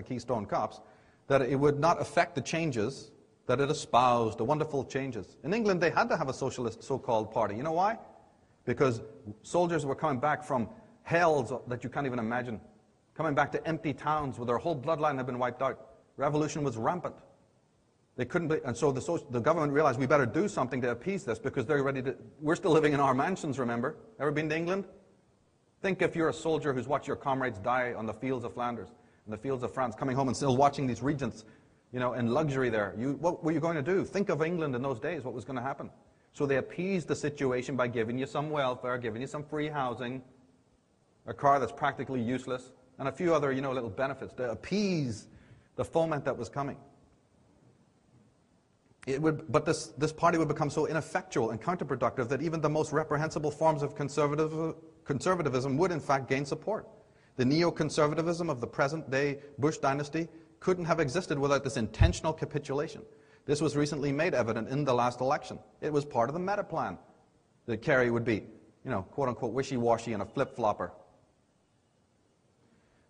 Keystone Cops, that it would not affect the changes that it espoused, the wonderful changes. In England, they had to have a socialist so-called party. You know why? Because soldiers were coming back from hells that you can't even imagine, coming back to empty towns where their whole bloodline had been wiped out. Revolution was rampant. They couldn't be, and so the government realized we better do something to appease this because they're ready to, we're still living in our mansions, remember? Ever been to England? Think if you're a soldier who's watched your comrades die on the fields of Flanders, in the fields of France, coming home and still watching these regents, you know, in luxury there. What were you going to do? Think of England in those days, what was going to happen. So they appeased the situation by giving you some welfare, giving you some free housing, a car that's practically useless, and a few other, you know, little benefits to appease the foment that was coming. But this party would become so ineffectual and counterproductive that even the most reprehensible forms of conservatism would in fact gain support. The neoconservatism of the present-day Bush dynasty couldn't have existed without this intentional capitulation. This was recently made evident in the last election. It was part of the meta plan that Kerry would be, you know, quote-unquote wishy-washy and a flip-flopper.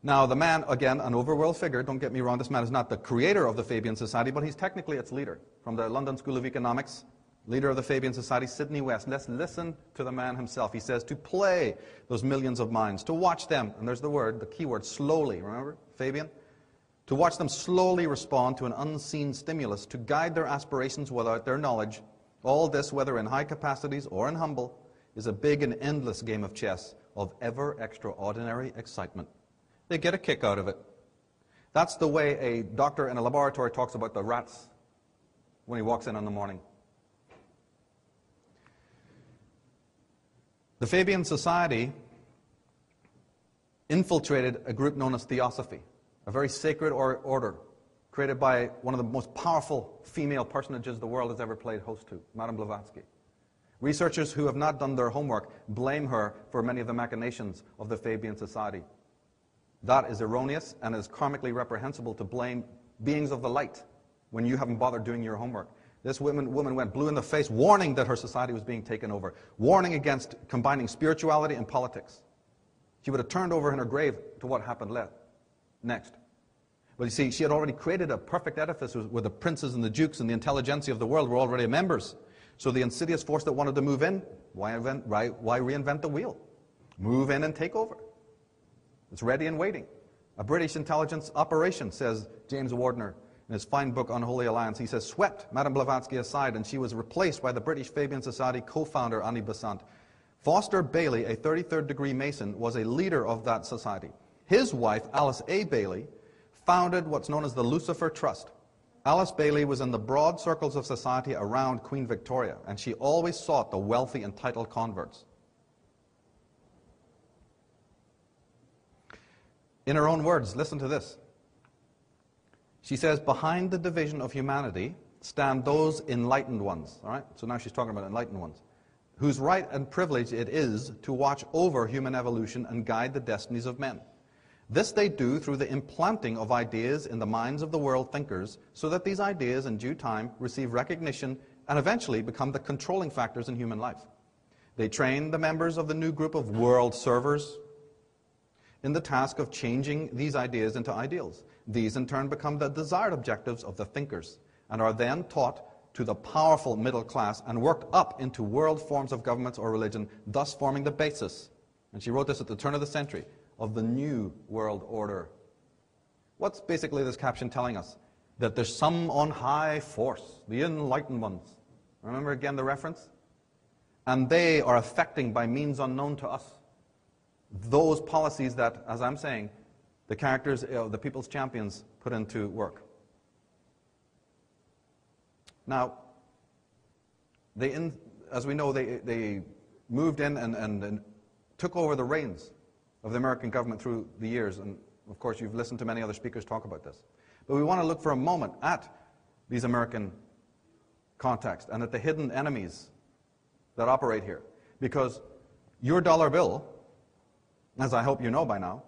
Now, the man, again, an overworld figure, don't get me wrong, this man is not the creator of the Fabian Society, but he's technically its leader. From the London School of Economics, leader of the Fabian Society, Sidney West. Let's listen to the man himself. He says, to play those millions of minds, to watch them, and there's the word, the key word, slowly, remember, Fabian? To watch them slowly respond to an unseen stimulus, to guide their aspirations without their knowledge. All this, whether in high capacities or in humble, is a big and endless game of chess of ever extraordinary excitement. They get a kick out of it. That's the way a doctor in a laboratory talks about the rats when he walks in the morning. The Fabian Society infiltrated a group known as Theosophy, a very sacred order created by one of the most powerful female personages the world has ever played host to, Madame Blavatsky. Researchers who have not done their homework blame her for many of the machinations of the Fabian Society. That is erroneous and is karmically reprehensible to blame beings of the light when you haven't bothered doing your homework. This woman went blue in the face, warning that her society was being taken over, warning against combining spirituality and politics. She would have turned over in her grave to what happened next. But you see, she had already created a perfect edifice where the princes and the dukes and the intelligentsia of the world were already members. So the insidious force that wanted to move in, why reinvent the wheel? Move in and take over. It's ready and waiting. A British intelligence operation, says James Wardner in his fine book Unholy Alliance. He says, swept Madame Blavatsky aside, and she was replaced by the British Fabian Society co-founder Annie Besant. Foster Bailey, a 33rd degree Mason, was a leader of that society. His wife, Alice A. Bailey, founded what's known as the Lucifer Trust. Alice Bailey was in the broad circles of society around Queen Victoria, and she always sought the wealthy and titled converts. In her own words, listen to this. She says, behind the division of humanity stand those enlightened ones. All right? So now she's talking about enlightened ones, whose right and privilege it is to watch over human evolution and guide the destinies of men. This they do through the implanting of ideas in the minds of the world thinkers, so that these ideas in due time receive recognition and eventually become the controlling factors in human life. They train the members of the new group of world servers in the task of changing these ideas into ideals. These in turn become the desired objectives of the thinkers and are then taught to the powerful middle class and worked up into world forms of governments or religion, thus forming the basis, and she wrote this at the turn of the century, of the new world order. What's basically this caption telling us? That there's some on high force, the enlightened ones. Remember again the reference? And they are affecting by means unknown to us those policies that, as I'm saying, the characters, the people's champions put into work. Now, as we know, they moved in and took over the reins of the American government through the years, and of course you've listened to many other speakers talk about this. But we want to look for a moment at these American contexts and at the hidden enemies that operate here. Because your dollar bill, as I hope you know by now,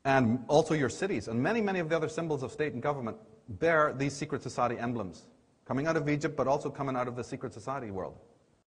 and also your cities, and many, many of the other symbols of state and government bear these secret society emblems, coming out of Egypt, but also coming out of the secret society world.